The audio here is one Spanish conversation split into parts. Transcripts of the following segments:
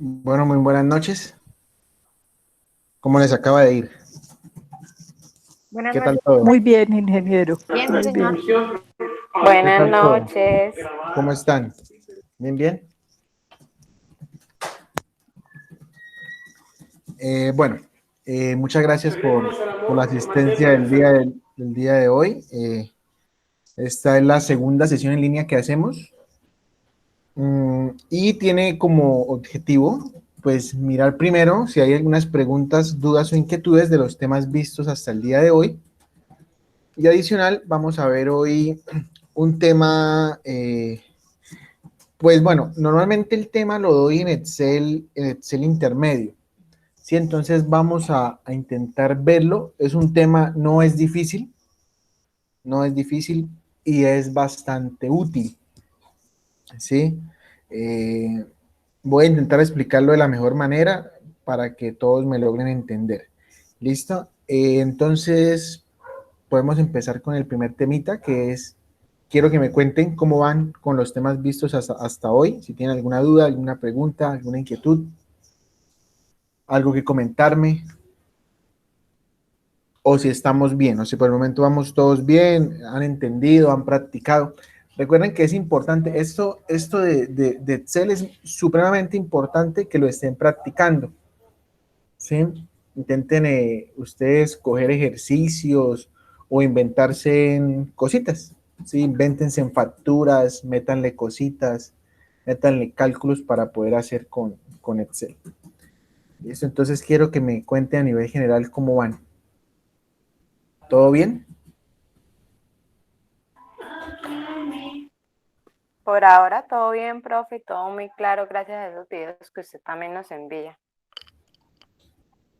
Bueno, muy buenas noches. ¿Cómo les acaba de ir? Buenas ¿Qué tal noches. todo? Muy bien, ingeniero. Bien, sí, Muy señor. bien. ¿Qué Buenas tal todo? noches. ¿Cómo están? ¿Bien, bien? Bueno, muchas gracias por la asistencia del día de hoy. Esta es la segunda sesión en línea que hacemos y tiene como objetivo, pues, mirar primero si hay algunas preguntas, dudas o inquietudes de los temas vistos hasta el día de hoy. Y adicional, vamos a ver hoy un tema, pues bueno, normalmente el tema lo doy en Excel intermedio, ¿sí? Entonces vamos a intentar verlo. Es un tema, no es difícil y es bastante útil, ¿sí? Eh, Voy a intentar explicarlo de la mejor manera para que todos me logren entender. ¿Listo? Entonces, podemos empezar con el primer temita, que es, quiero que me cuenten cómo van con los temas vistos hasta hoy, si tienen alguna duda, alguna pregunta, alguna inquietud, algo que comentarme, o si estamos bien, o si por el momento vamos todos bien, han entendido, han practicado. Recuerden que es importante, esto de Excel es supremamente importante que lo estén practicando, ¿sí? Intenten ustedes coger ejercicios o inventarse en cositas, ¿sí? Invéntense en facturas, métanle cositas, métanle cálculos para poder hacer con Excel. ¿Listo? Entonces quiero que me cuenten a nivel general cómo van. ¿Todo bien? Por ahora todo bien, profe, todo muy claro gracias a esos videos que usted también nos envía.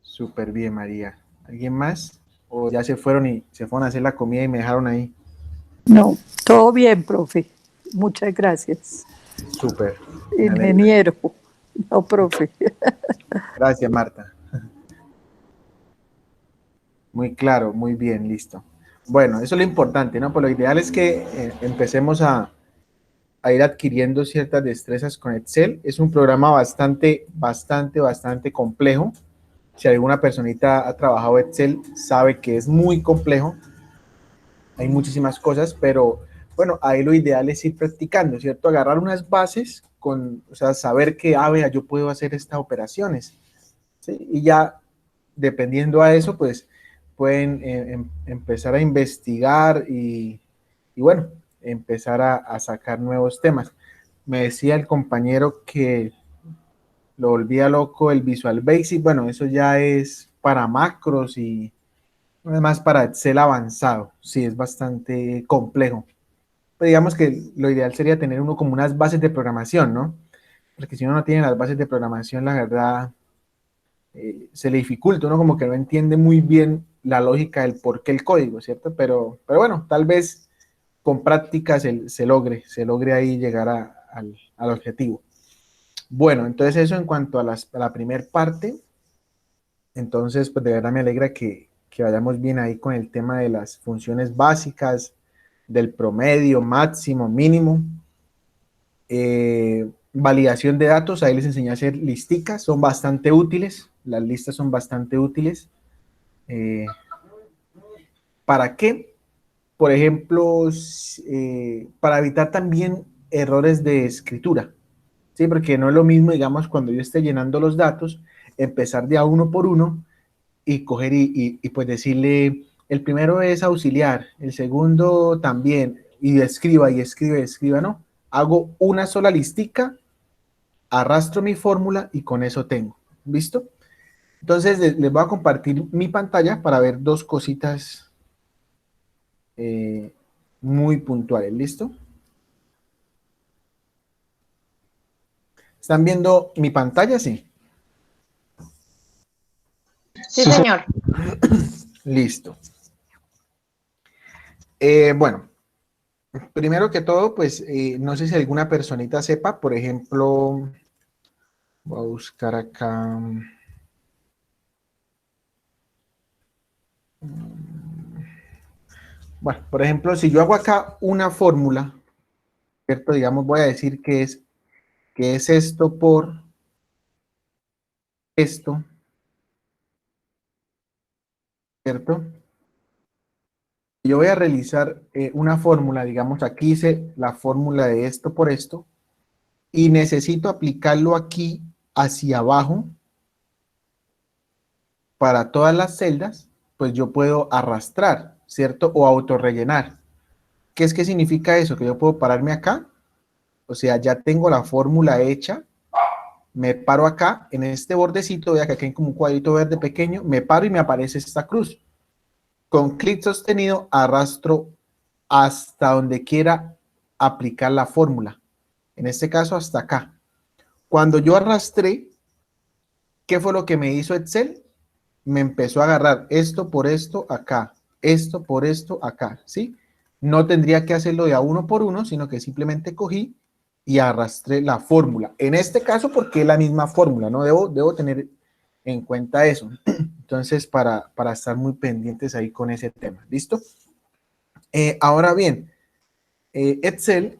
Súper bien, María. ¿Alguien más? ¿O ya se fueron a hacer la comida y me dejaron ahí? No, todo bien, profe. Muchas gracias. Súper, me alegra. Ingeniero, no, profe. Gracias, Marta. Muy claro, muy bien, listo. Bueno, eso es lo importante, ¿no? Pues lo ideal es que empecemos a ir adquiriendo ciertas destrezas con Excel. Es un programa bastante complejo. Si alguna personita ha trabajado Excel, sabe que es muy complejo. Hay muchísimas cosas, pero bueno, ahí lo ideal es ir practicando, ¿cierto? Agarrar unas bases o sea, saber que, vea, yo puedo hacer estas operaciones, ¿sí? Y ya, dependiendo a eso, pues pueden empezar a investigar y bueno, empezar a sacar nuevos temas. Me decía el compañero que lo volvía loco el Visual Basic. Bueno, eso ya es para macros y además para Excel avanzado. Sí, es bastante complejo. Pero digamos que lo ideal sería tener uno como unas bases de programación, ¿no? Porque si uno no tiene las bases de programación, la verdad, se le dificulta, uno como que no entiende muy bien la lógica del por qué el código, ¿cierto? Pero bueno, tal vez con práctica se logre ahí llegar al objetivo. Bueno, entonces eso en cuanto a la primera parte. Entonces, pues de verdad me alegra que vayamos bien ahí con el tema de las funciones básicas, del promedio, máximo, mínimo. Validación de datos, ahí les enseñé a hacer listicas, son bastante útiles, las listas son bastante útiles. Eh, ¿Para qué? Por ejemplo, para evitar también errores de escritura, ¿sí? Porque no es lo mismo, digamos, cuando yo esté llenando los datos, empezar de a uno por uno y coger y pues decirle, el primero es auxiliar, el segundo también, y escriba, ¿no? Hago una sola listica, arrastro mi fórmula y con eso tengo, ¿listo? Entonces les voy a compartir mi pantalla para ver dos cositas eh, muy puntuales, ¿listo? ¿Están viendo mi pantalla? Sí. Sí, señor. Listo. Bueno, primero que todo, pues no sé si alguna personita sepa, por ejemplo, voy a buscar acá. Bueno, por ejemplo, si yo hago acá una fórmula, ¿cierto? Digamos, voy a decir que es esto por esto, ¿cierto? Yo voy a realizar una fórmula, digamos, aquí hice la fórmula de esto por esto, y necesito aplicarlo aquí hacia abajo para todas las celdas, pues yo puedo arrastrar, ¿cierto? O autorrellenar. ¿Qué significa eso? Que yo puedo pararme acá, o sea, ya tengo la fórmula hecha, me paro acá, en este bordecito, vea que aquí hay como un cuadrito verde pequeño, me paro y me aparece esta cruz. Con clic sostenido arrastro hasta donde quiera aplicar la fórmula. En este caso, hasta acá. Cuando yo arrastré, ¿qué fue lo que me hizo Excel? Me empezó a agarrar esto por esto acá, esto por esto acá, ¿sí? No tendría que hacerlo de a uno por uno, sino que simplemente cogí y arrastré la fórmula. En este caso, porque es la misma fórmula, ¿no? Debo tener en cuenta eso. Entonces, para estar muy pendientes ahí con ese tema, ¿listo? Ahora bien, Excel,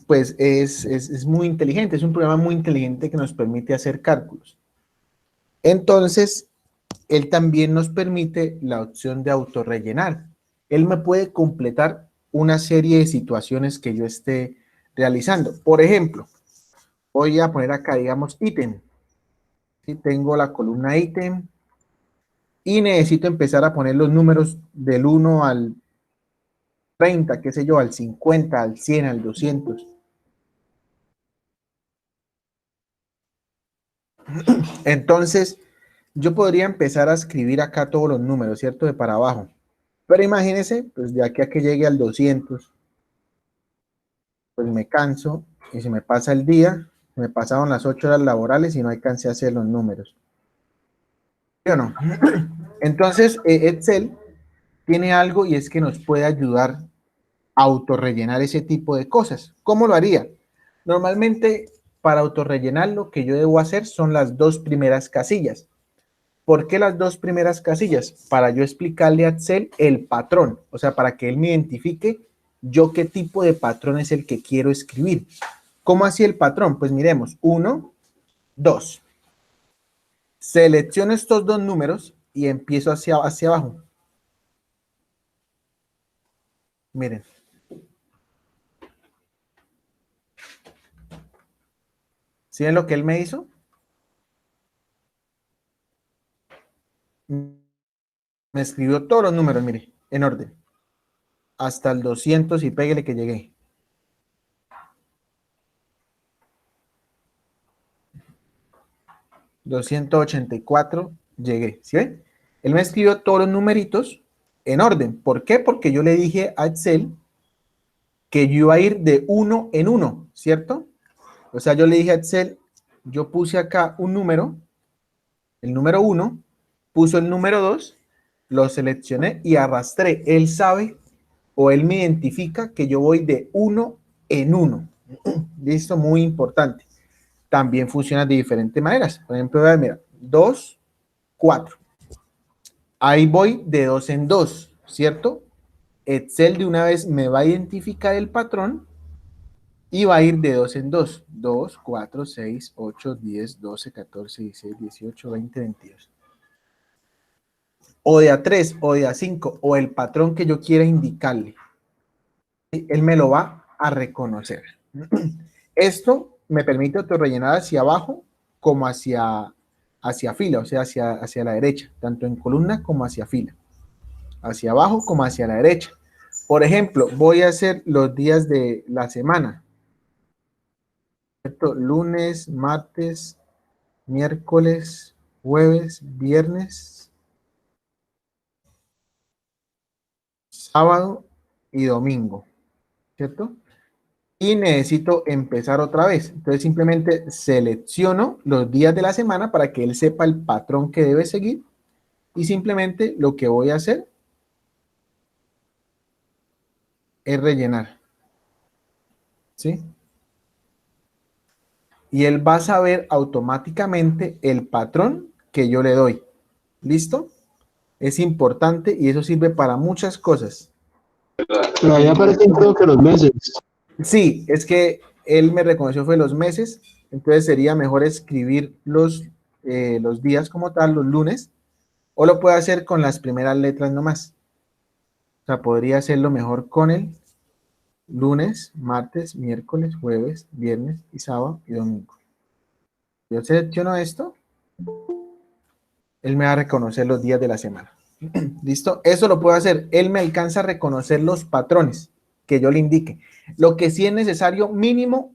pues es muy inteligente, es un programa muy inteligente que nos permite hacer cálculos. Entonces, él también nos permite la opción de autorrellenar. Él me puede completar una serie de situaciones que yo esté realizando. Por ejemplo, voy a poner acá, digamos, ítem. ¿Sí? Tengo la columna ítem y necesito empezar a poner los números del 1 al 30, qué sé yo, al 50, al 100, al 200. Entonces, yo podría empezar a escribir acá todos los números, ¿cierto? De para abajo. Pero imagínense, pues de aquí a que llegue al 200, pues me canso y se me pasa el día, me pasaron las 8 horas laborales y no alcancé a hacer los números. ¿Sí o no? Entonces, Excel tiene algo y es que nos puede ayudar a autorrellenar ese tipo de cosas. ¿Cómo lo haría? Normalmente, para autorrellenar, lo que yo debo hacer son las dos primeras casillas. ¿Por qué las dos primeras casillas? Para yo explicarle a Excel el patrón, o sea, para que él me identifique yo qué tipo de patrón es el que quiero escribir. ¿Cómo así el patrón? Pues miremos, 1, 2. Selecciono estos dos números y empiezo hacia abajo. Miren. ¿Sí ven lo que él me hizo? Me escribió todos los números, mire, en orden. Hasta el 200 y péguele que llegué. $284 llegué, ¿sí ven? Él me escribió todos los numeritos en orden. ¿Por qué? Porque yo le dije a Excel que yo iba a ir de uno en uno, ¿cierto? O sea, yo le dije a Excel, yo puse acá un número, el número 1, puso el número 2, lo seleccioné y arrastré. Él sabe o él me identifica que yo voy de uno en uno. Listo, muy importante. También funciona de diferentes maneras. Por ejemplo, mira, 2, 4. Ahí voy de 2 en 2, ¿cierto? Excel de una vez me va a identificar el patrón y va a ir de 2 en 2. 2, 4, 6, 8, 10, 12, 14, 16, 18, 20, 22. O de a 3 o de a 5 o el patrón que yo quiera indicarle. Él me lo va a reconocer. Esto me permite autorrellenar hacia abajo como hacia fila, o sea, hacia la derecha, tanto en columna como hacia fila. Hacia abajo como hacia la derecha. Por ejemplo, voy a hacer los días de la semana. ¿Cierto? Lunes, martes, miércoles, jueves, viernes, sábado y domingo. ¿Cierto? Y necesito empezar otra vez. Entonces simplemente selecciono los días de la semana para que él sepa el patrón que debe seguir y simplemente lo que voy a hacer es rellenar. ¿Sí? Y él va a saber automáticamente el patrón que yo le doy. ¿Listo? Es importante y eso sirve para muchas cosas. Pero ahí aparecen creo que los meses. Sí, es que él me reconoció fue los meses, entonces sería mejor escribir los días como tal, los lunes, o lo puede hacer con las primeras letras nomás. O sea, podría hacerlo mejor con el lunes, martes, miércoles, jueves, viernes y sábado y domingo. Yo selecciono esto, él me va a reconocer los días de la semana. ¿Listo? Eso lo puedo hacer. Él me alcanza a reconocer los patrones que yo le indique. Lo que sí es necesario, mínimo,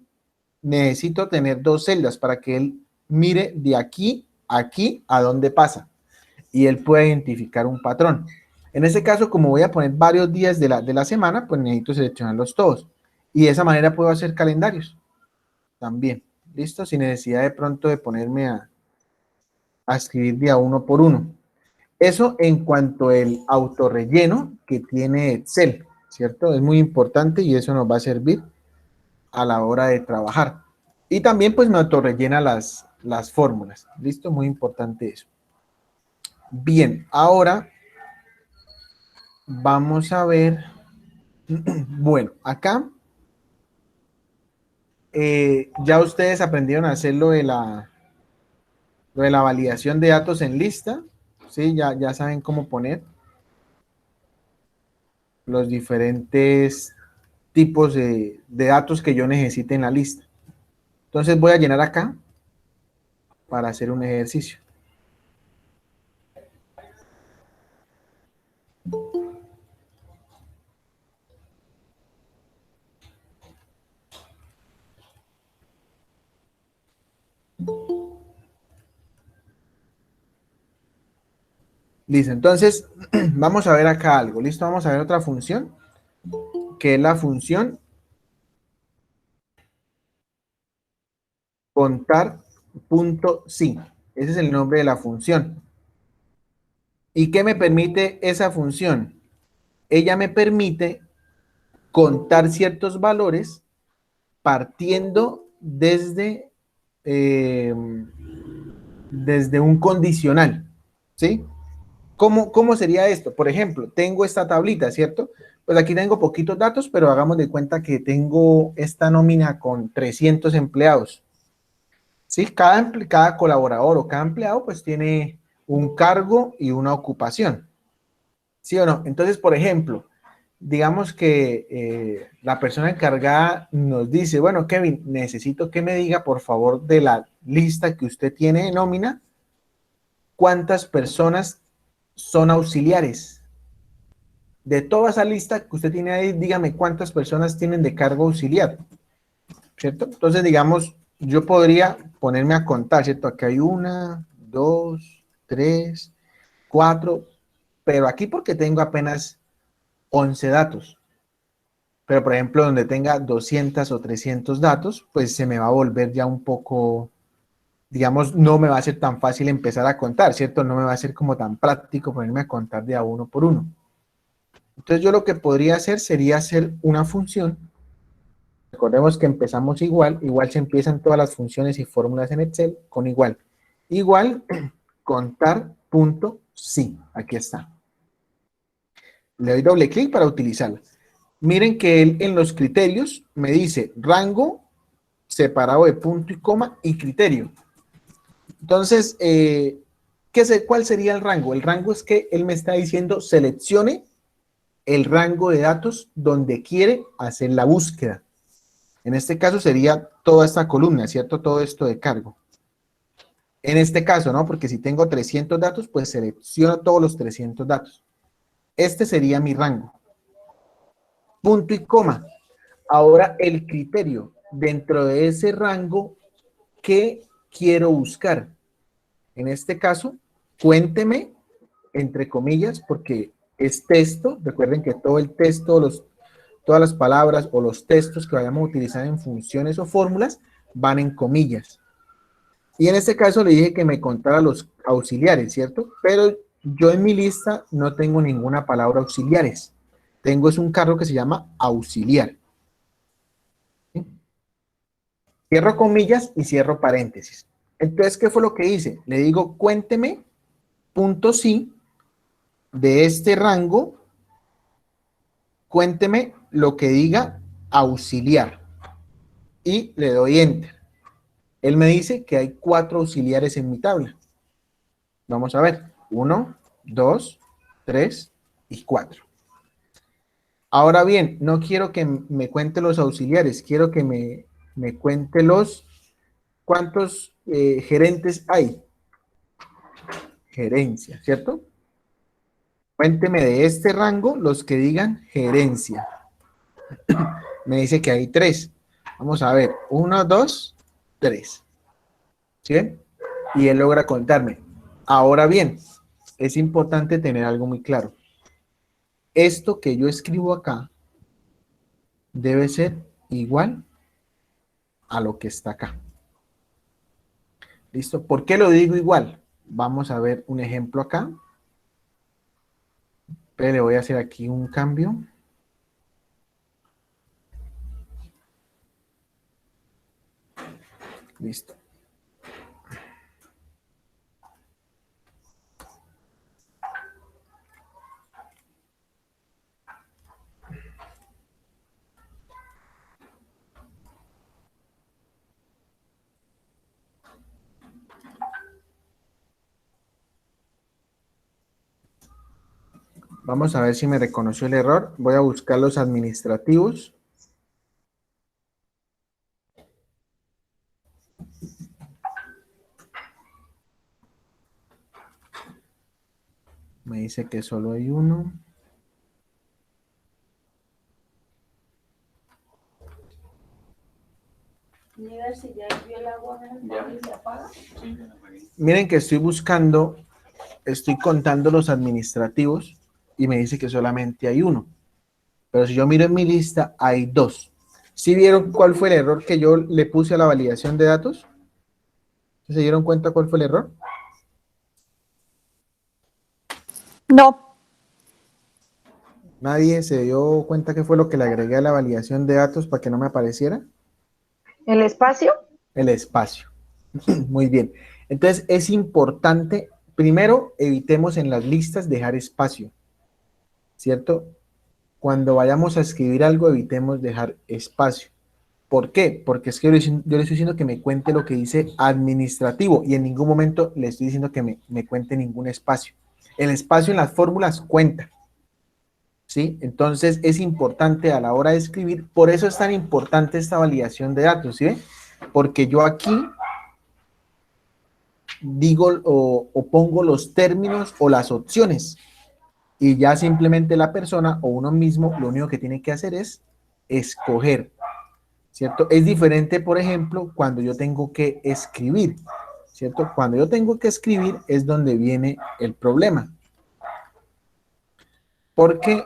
necesito tener 2 celdas para que él mire de aquí a aquí a dónde pasa y él pueda identificar un patrón. En este caso, como voy a poner varios días de la semana, pues necesito seleccionarlos todos. Y de esa manera puedo hacer calendarios también. ¿Listo? Sin necesidad de pronto de ponerme a escribir día uno por uno. Eso en cuanto al autorrelleno que tiene Excel, ¿cierto? Es muy importante y eso nos va a servir a la hora de trabajar. Y también pues me autorrellena las fórmulas. ¿Listo? Muy importante eso. Bien, ahora vamos a ver. Bueno, acá ya ustedes aprendieron a hacer lo de la validación de datos en lista. ¿Sí? Ya saben cómo poner los diferentes tipos de datos que yo necesite en la lista. Entonces voy a llenar acá para hacer un ejercicio. Listo, entonces vamos a ver acá algo. Listo, vamos a ver otra función, que es la función contar.sí. Ese es el nombre de la función. ¿Y qué me permite esa función? Ella me permite contar ciertos valores partiendo desde un condicional, ¿sí? ¿Cómo sería esto? Por ejemplo, tengo esta tablita, ¿cierto? Pues aquí tengo poquitos datos, pero hagamos de cuenta que tengo esta nómina con 300 empleados. ¿Sí? Cada colaborador o cada empleado pues tiene un cargo y una ocupación. ¿Sí o no? Entonces, por ejemplo, digamos que la persona encargada nos dice, bueno, Kevin, necesito que me diga, por favor, de la lista que usted tiene de nómina, ¿cuántas personas son auxiliares? De toda esa lista que usted tiene ahí, dígame cuántas personas tienen de cargo auxiliar, ¿cierto? Entonces, digamos, yo podría ponerme a contar, ¿cierto? Aquí hay 1, 2, 3, 4, pero aquí porque tengo apenas 11 datos. Pero, por ejemplo, donde tenga 200 o 300 datos, pues se me va a volver ya un poco, digamos, no me va a ser tan fácil empezar a contar, ¿cierto? No me va a ser como tan práctico ponerme a contar de a uno por uno. Entonces yo lo que podría hacer sería hacer una función. Recordemos que empezamos igual se empiezan todas las funciones y fórmulas en Excel con igual contar.sí, aquí está. Le doy doble clic para utilizarla. Miren que él en los criterios me dice rango separado de punto y coma y criterio. Entonces, ¿cuál sería el rango? El rango es que él me está diciendo seleccione el rango de datos donde quiere hacer la búsqueda. En este caso sería toda esta columna, ¿cierto? Todo esto de cargo. En este caso, ¿no? Porque si tengo 300 datos, pues selecciono todos los 300 datos. Este sería mi rango. Punto y coma. Ahora el criterio. Dentro de ese rango, ¿qué quiero buscar? En este caso, cuénteme, entre comillas, porque es texto. Recuerden que todo el texto, todas las palabras o los textos que vayamos a utilizar en funciones o fórmulas van en comillas. Y en este caso le dije que me contara los auxiliares, ¿cierto? Pero yo en mi lista no tengo ninguna palabra auxiliares. Tengo es un cargo que se llama auxiliar. ¿Sí? Cierro comillas y cierro paréntesis. Entonces, ¿qué fue lo que hice? Le digo, cuénteme, punto sí, de este rango, cuénteme lo que diga auxiliar. Y le doy enter. Él me dice que hay 4 auxiliares en mi tabla. Vamos a ver. 1, 2, 3 y 4. Ahora bien, no quiero que me cuente los auxiliares, quiero que me cuente ¿cuántos gerentes hay? Gerencia, ¿cierto? Cuénteme de este rango los que digan gerencia. Me dice que hay 3. Vamos a ver, 1, 2, 3. ¿Sí ven? Y él logra contarme. Ahora bien, es importante tener algo muy claro. Esto que yo escribo acá debe ser igual a lo que está acá. ¿Listo? ¿Por qué lo digo igual? Vamos a ver un ejemplo acá. Pero le voy a hacer aquí un cambio. Listo. Vamos a ver si me reconoció el error. Voy a buscar los administrativos. Me dice que solo hay uno. Miren que estoy buscando, estoy contando los administrativos y me dice que solamente hay uno. Pero si yo miro en mi lista, hay 2. ¿Sí vieron cuál fue el error que yo le puse a la validación de datos? ¿Se dieron cuenta cuál fue el error? No, ¿Nadie se dio cuenta qué fue lo que le agregué a la validación de datos para que no me apareciera? ¿El espacio? El espacio. Muy bien. Entonces es importante, primero, evitemos en las listas dejar espacio, ¿cierto? Cuando vayamos a escribir algo, evitemos dejar espacio. ¿Por qué? Porque es que yo le estoy diciendo que me cuente lo que dice administrativo y en ningún momento le estoy diciendo que me cuente ningún espacio. El espacio en las fórmulas cuenta, ¿sí? Entonces es importante a la hora de escribir, por eso es tan importante esta validación de datos, ¿sí? Porque yo aquí digo o pongo los términos o las opciones y ya simplemente la persona o uno mismo lo único que tiene que hacer es escoger, ¿cierto? Es diferente, por ejemplo, cuando yo tengo que escribir, ¿cierto? Cuando yo tengo que escribir es donde viene el problema. Porque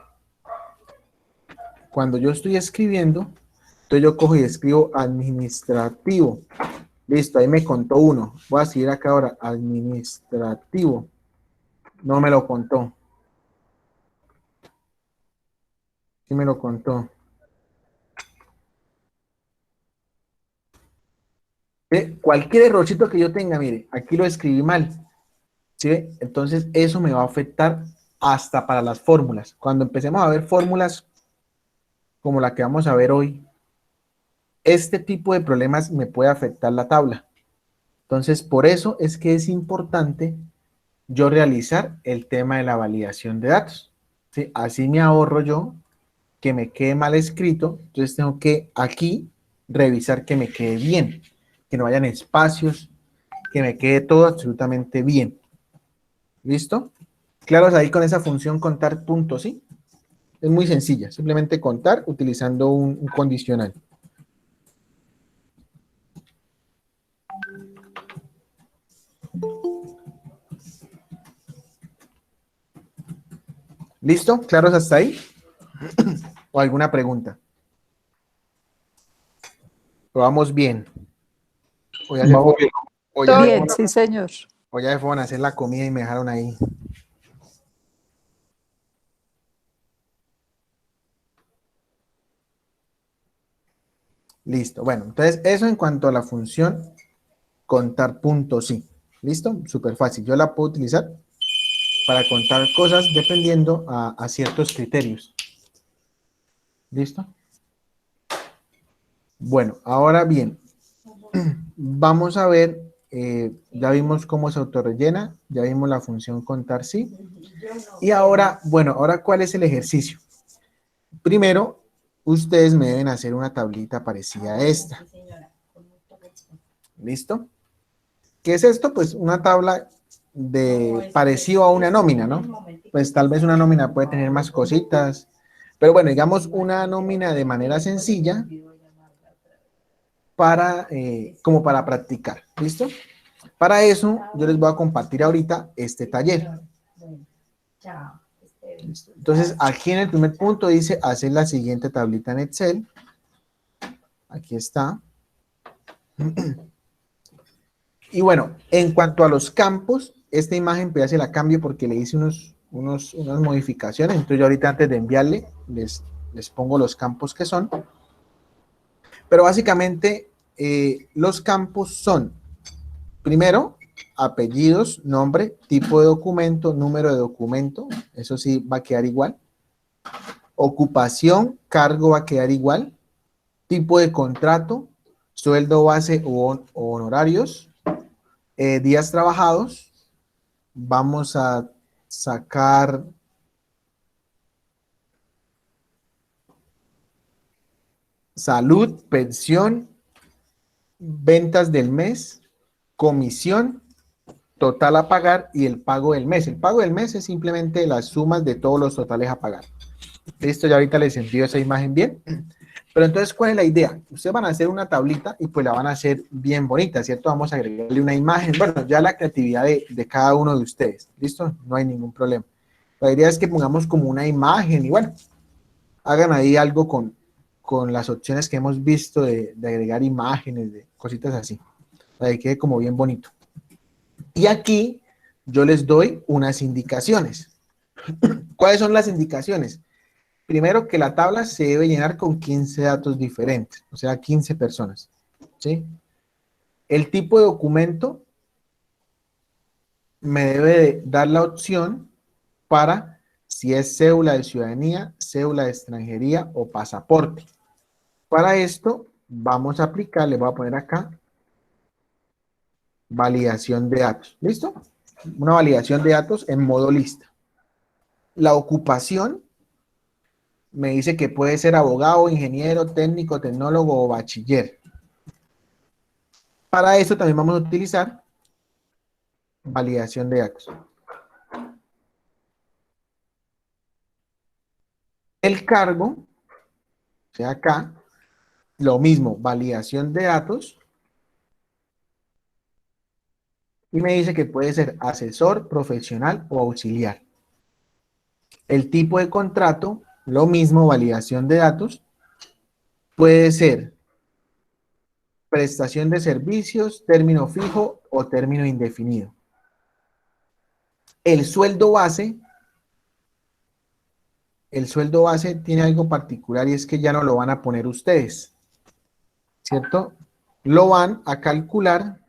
cuando yo estoy escribiendo, entonces yo cojo y escribo administrativo. Listo, ahí me contó uno. Voy a seguir acá ahora, administrativo. No me lo contó. Sí me lo contó. Cualquier errorcito que yo tenga, mire, aquí lo escribí mal. ¿Sí ve? Entonces eso me va a afectar hasta para las fórmulas. Cuando empecemos a ver fórmulas como la que vamos a ver hoy, este tipo de problemas me puede afectar la tabla. Entonces, por eso es que es importante yo realizar el tema de la validación de datos. ¿Sí? Así me ahorro yo que me quede mal escrito. Entonces tengo que aquí revisar que me quede bien, que no hayan espacios, que me quede todo absolutamente bien. ¿Listo? Claros ahí con esa función contar puntos, ¿sí? Es muy sencilla, simplemente contar utilizando un condicional. ¿Listo? ¿Claros hasta ahí? ¿O alguna pregunta? ¿Lo vamos bien? O ya se Vamos fue, bien. o ya se bien, fueron, sí, señor. o ya se fueron a hacer la comida y me dejaron ahí. Listo. Bueno, entonces eso en cuanto a la función contar puntos, sí. ¿Listo? Súper fácil. Yo la puedo utilizar para contar cosas dependiendo a ciertos criterios. ¿Listo? Bueno, ahora bien, vamos a ver ya vimos cómo se autorrellena, ya vimos la función contar sí. Y ahora, bueno, ahora ¿cuál es el ejercicio? Primero, ustedes me deben hacer una tablita parecida a esta. ¿Listo? ¿Qué es esto? Pues una tabla de parecido a una nómina, ¿no? Pues tal vez una nómina puede tener más cositas, pero bueno, digamos una nómina de manera sencilla para, como para practicar, ¿listo? Para eso, yo les voy a compartir ahorita este taller. ¿Listo? Entonces, aquí en el primer punto dice hacer la siguiente tablita en Excel. Aquí está. Y bueno, en cuanto a los campos, esta imagen pues ya se la cambio porque le hice unas modificaciones. Entonces yo ahorita antes de enviarle, les pongo los campos que son. Pero básicamente los campos son, primero, apellidos, nombre, tipo de documento, número de documento. Eso sí va a quedar igual. Ocupación, cargo va a quedar igual. Tipo de contrato, sueldo base o honorarios. Días trabajados, vamos a sacar salud, pensión, ventas del mes, comisión, total a pagar y el pago del mes. El pago del mes es simplemente las sumas de todos los totales a pagar. Listo, ya ahorita les envío esa imagen bien. Pero entonces, ¿cuál es la idea? Ustedes van a hacer una tablita y pues la van a hacer bien bonita, ¿cierto? Vamos a agregarle una imagen. Bueno, ya la creatividad de cada uno de ustedes. ¿Listo? No hay ningún problema. La idea es que pongamos como una imagen y bueno, hagan ahí algo con las opciones que hemos visto de agregar imágenes, de cositas así. Para que quede como bien bonito. Y aquí yo les doy unas indicaciones. ¿Cuáles son las indicaciones? Primero, que la tabla se debe llenar con 15 datos diferentes, o sea, 15 personas, ¿sí? El tipo de documento me debe de dar la opción para si es cédula de ciudadanía, cédula de extranjería o pasaporte. Para esto, vamos a aplicar, le voy a poner acá, validación de datos, ¿listo? Una validación de datos en modo lista. La ocupación me dice que puede ser abogado, ingeniero, técnico, tecnólogo o bachiller. Para eso también vamos a utilizar validación de datos. El cargo, o sea acá, lo mismo, validación de datos. Y me dice que puede ser asesor, profesional o auxiliar. El tipo de contrato, lo mismo, validación de datos. Puede ser prestación de servicios, término fijo o término indefinido. El sueldo base tiene algo particular y es que ya no lo van a poner ustedes, ¿cierto? Lo van a calcular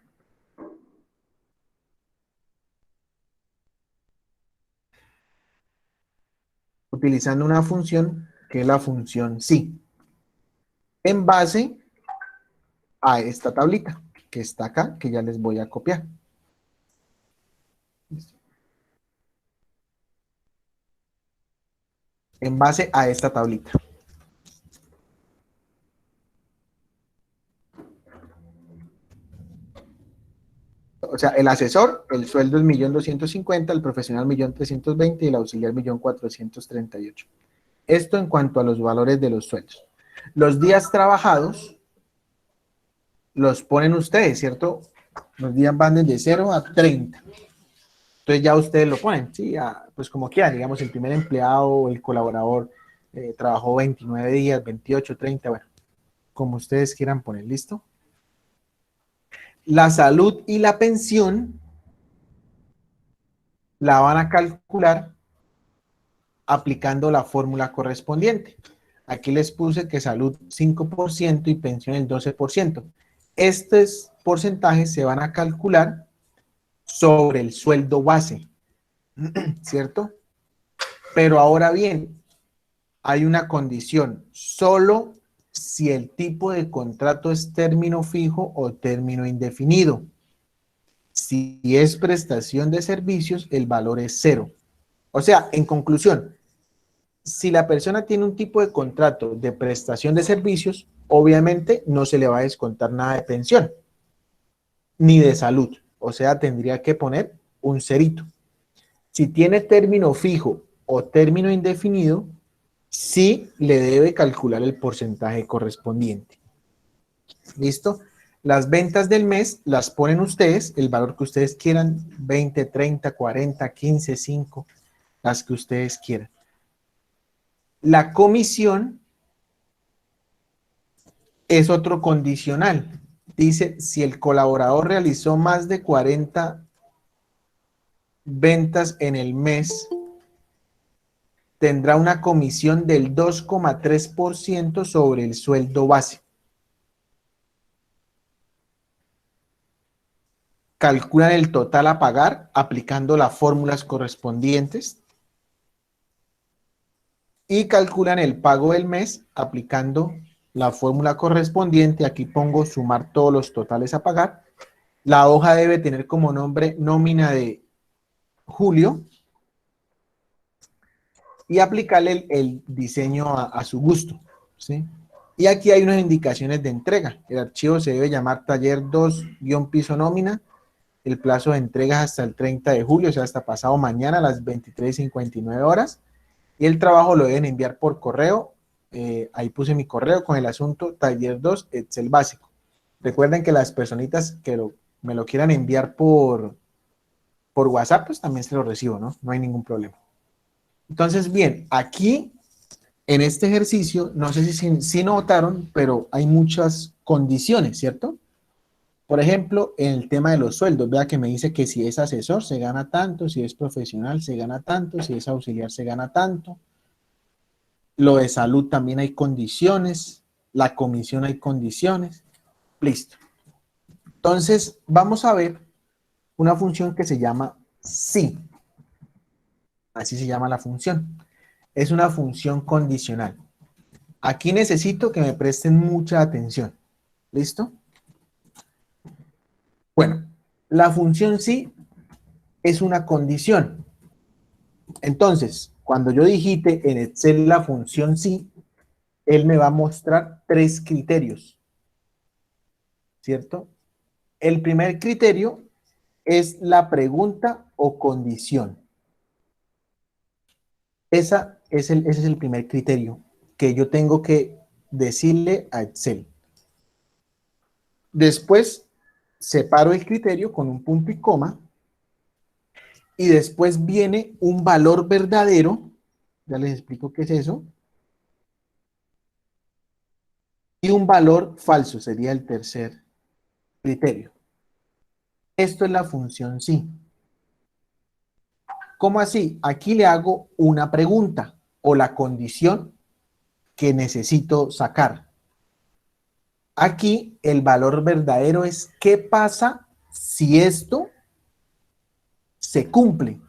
utilizando una función que es la función sí, en base a esta tablita que está acá, que ya les voy a copiar. En base a esta tablita. O sea, el asesor, el sueldo es 1.250.000, el profesional 1.320.000 y el auxiliar 1.438.000. Esto en cuanto a los valores de los sueldos. Los días trabajados los ponen ustedes, ¿cierto? Los días van desde 0 a 30. Entonces ya ustedes lo ponen, ¿sí? Pues como quieran, digamos, el primer empleado o el colaborador trabajó 29 días, 28, 30, bueno, como ustedes quieran poner, ¿listo? La salud y la pensión la van a calcular aplicando la fórmula correspondiente. Aquí les puse que salud 5% y pensión el 12%. Estos porcentajes se van a calcular sobre el sueldo base, ¿cierto? Pero ahora bien, hay una condición, solo si el tipo de contrato es término fijo o término indefinido. Si es prestación de servicios, el valor es 0. O sea, en conclusión, si la persona tiene un tipo de contrato de prestación de servicios, obviamente no se le va a descontar nada de pensión, ni de salud. O sea, tendría que poner un cerito. Si tiene término fijo o término indefinido, sí le debe calcular el porcentaje correspondiente. ¿Listo? Las ventas del mes las ponen ustedes, el valor que ustedes quieran, 20, 30, 40, 15, 5, las que ustedes quieran. La comisión es otro condicional. Dice, si el colaborador realizó más de 40 ventas en el mes, tendrá una comisión del 2,3% sobre el sueldo base. Calculan el total a pagar aplicando las fórmulas correspondientes y calculan el pago del mes aplicando la fórmula correspondiente. Aquí pongo sumar todos los totales a pagar. La hoja debe tener como nombre nómina de julio y aplicarle el diseño a su gusto, ¿sí? Y aquí hay unas indicaciones de entrega. El archivo se debe llamar taller 2-piso nómina. El plazo de entrega es hasta el 30 de julio, o sea, hasta pasado mañana a las 23:59 horas. Y el trabajo lo deben enviar por correo. Ahí puse mi correo con el asunto taller 2 Excel básico. Recuerden que las personitas que me lo quieran enviar por WhatsApp, pues también se lo recibo, ¿no? No hay ningún problema. Entonces, bien, aquí en este ejercicio, no sé si notaron, pero hay muchas condiciones, ¿cierto? Por ejemplo, en el tema de los sueldos, vea que me dice que si es asesor se gana tanto, si es profesional se gana tanto, si es auxiliar se gana tanto. Lo de salud también hay condiciones, la comisión hay condiciones. Listo. Entonces, vamos a ver una función que se llama si. Así se llama la función. Es una función condicional. Aquí necesito que me presten mucha atención. ¿Listo? Bueno, la función sí es una condición. Entonces, cuando yo digite en Excel la función sí, él me va a mostrar 3 criterios, ¿cierto? El primer criterio es la pregunta o condición. Ese es el primer criterio que yo tengo que decirle a Excel. Después, separo el criterio con un punto y coma. Y después viene un valor verdadero. Ya les explico qué es eso. Y un valor falso sería el tercer criterio. Esto es la función sí. ¿Cómo así? Aquí le hago una pregunta o la condición que necesito sacar. Aquí el valor verdadero es ¿qué pasa si esto se cumple?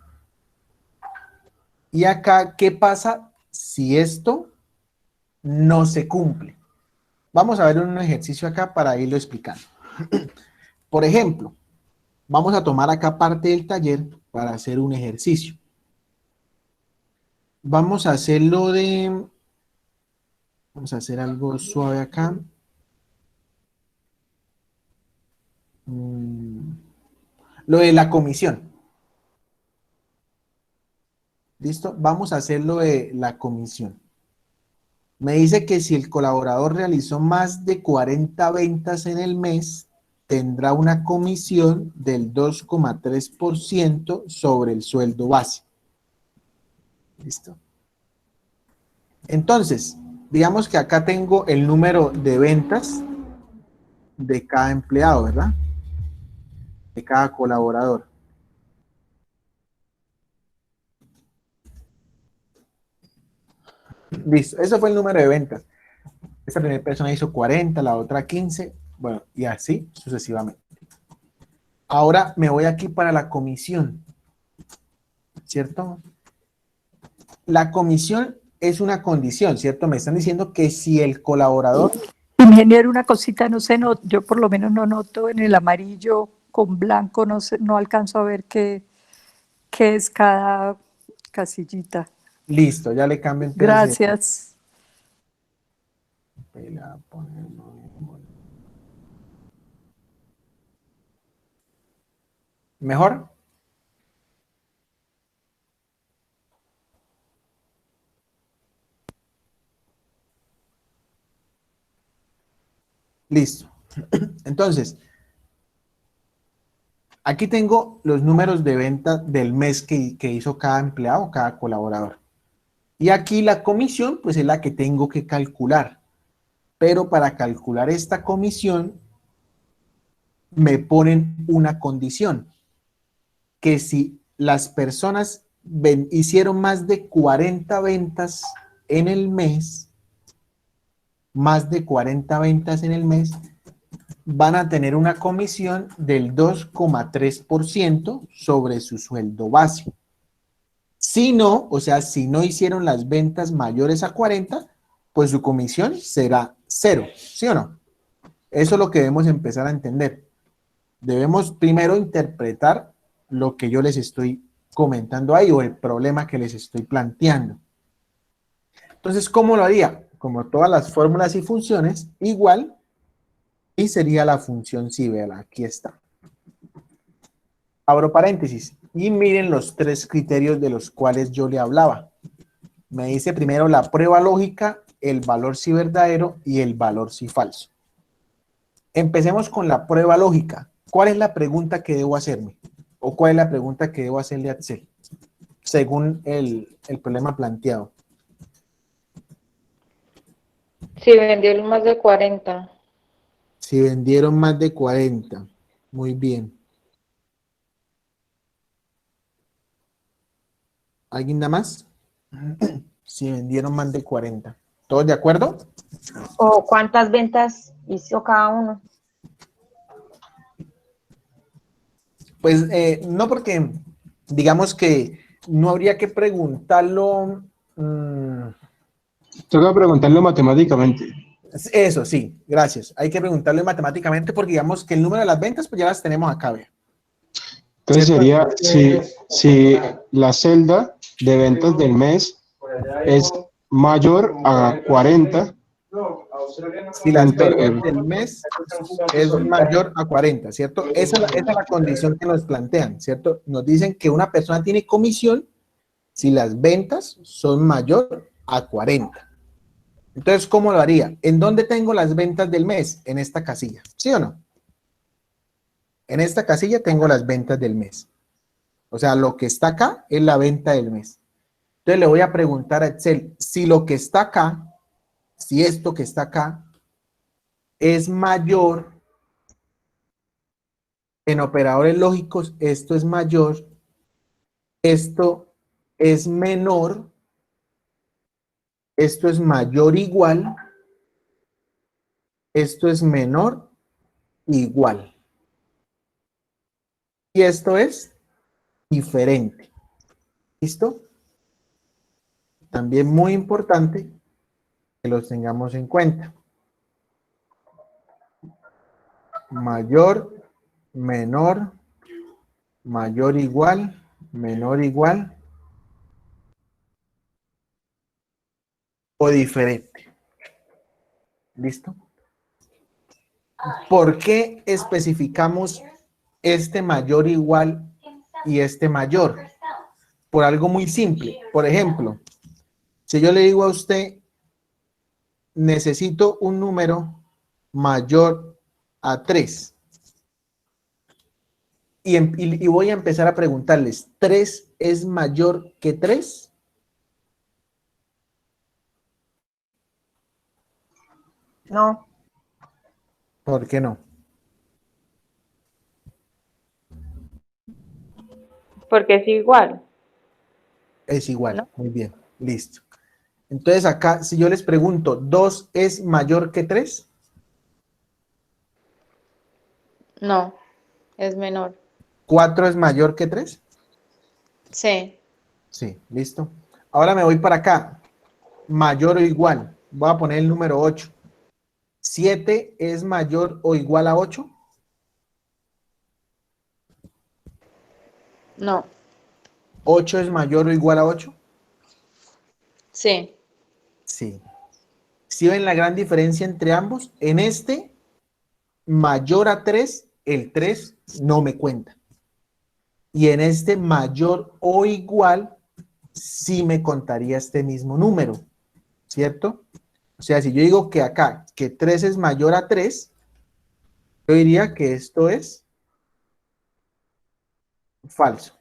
Y acá, ¿qué pasa si esto no se cumple? Vamos a ver un ejercicio acá para irlo explicando. Por ejemplo, vamos a tomar acá parte del taller para hacer un ejercicio. Vamos a hacerlo vamos a hacer algo suave acá. Lo de la comisión. ¿Listo? Vamos a hacer lo de la comisión. Me dice que si el colaborador realizó más de 40 ventas en el mes, tendrá una comisión del 2,3% sobre el sueldo base. ¿Listo? Entonces, digamos que acá tengo el número de ventas de cada empleado, ¿verdad? De cada colaborador. Listo, eso fue el número de ventas. Esta primera persona hizo 40, la otra 15, bueno, y así sucesivamente. Ahora me voy aquí para la comisión, ¿cierto? La comisión es una condición, ¿cierto? Me están diciendo que si el colaborador... Ingeniero, una cosita, no sé, yo por lo menos no noto en el amarillo con blanco, no sé, no alcanzo a ver qué es cada casillita. Listo, ya le cambio entonces. Gracias. ¿Mejor? Listo. Entonces, aquí tengo los números de venta del mes que hizo cada empleado, cada colaborador. Y aquí la comisión, pues es la que tengo que calcular. Pero para calcular esta comisión, me ponen una condición. Que si las personas hicieron más de 40 ventas en el mes, más de 40 ventas en el mes, van a tener una comisión del 2,3% sobre su sueldo base. Si no, o sea, si no hicieron las ventas mayores a 40, pues su comisión será 0, ¿sí o no? Eso es lo que debemos empezar a entender. Debemos primero interpretar lo que yo les estoy comentando ahí o el problema que les estoy planteando. Entonces, ¿cómo lo haría? Como todas las fórmulas y funciones, igual, y sería la función si, véala, aquí está. Abro paréntesis y miren los 3 criterios de los cuales yo le hablaba. Me dice primero la prueba lógica, el valor si verdadero y el valor si falso. Empecemos con la prueba lógica. ¿Cuál es la pregunta que debo hacerme? ¿O cuál es la pregunta que debo hacerle a Excel? Según el problema planteado. Si vendieron más de 40. Si vendieron más de 40. Muy bien. ¿Alguien da más? Si vendieron más de 40. ¿Todos de acuerdo? ¿O cuántas ventas hizo cada uno? Pues no, porque digamos que no habría que preguntarlo. Toca preguntarlo matemáticamente. Eso sí, gracias. Hay que preguntarlo matemáticamente porque digamos que el número de las ventas pues ya las tenemos acá. Vea. Entonces ¿Cierto? sería si la celda de ventas del mes es mayor a 40, Si las ventas del mes es mayor a 40, ¿cierto? Esa es la condición que nos plantean, ¿cierto? Nos dicen que una persona tiene comisión si las ventas son mayor a 40. Entonces, ¿cómo lo haría? ¿En dónde tengo las ventas del mes? En esta casilla, ¿sí o no? En esta casilla tengo las ventas del mes. O sea, lo que está acá es la venta del mes. Entonces le voy a preguntar a Excel, si lo que está acá, si esto que está acá, es mayor, en operadores lógicos, esto es mayor, esto es menor, esto es mayor igual, esto es menor igual. Y esto es diferente. ¿Listo? También muy importante que los tengamos en cuenta. Mayor, menor, mayor igual, menor igual o diferente. ¿Listo? ¿Por qué especificamos este mayor igual y este mayor? Por algo muy simple. Por ejemplo, si yo le digo a usted, necesito un número mayor a 3. Y voy a empezar a preguntarles, ¿3 es mayor que 3? No. ¿Por qué no? Porque es igual. Es igual. ¿No? Muy bien. Listo. Entonces acá, si yo les pregunto, ¿2 es mayor que 3? No, es menor. ¿4 es mayor que 3? Sí. Sí, listo. Ahora me voy para acá. Mayor o igual. Voy a poner el número 8. ¿7 es mayor o igual a 8? No, 8 es mayor o igual a 8. sí. Sí. ¿Sí ven la gran diferencia entre ambos? En este, mayor a 3, el 3 no me cuenta. Y en este, mayor o igual, sí me contaría este mismo número, ¿cierto? O sea, si yo digo que acá, que 3 es mayor a 3, yo diría que esto es falso.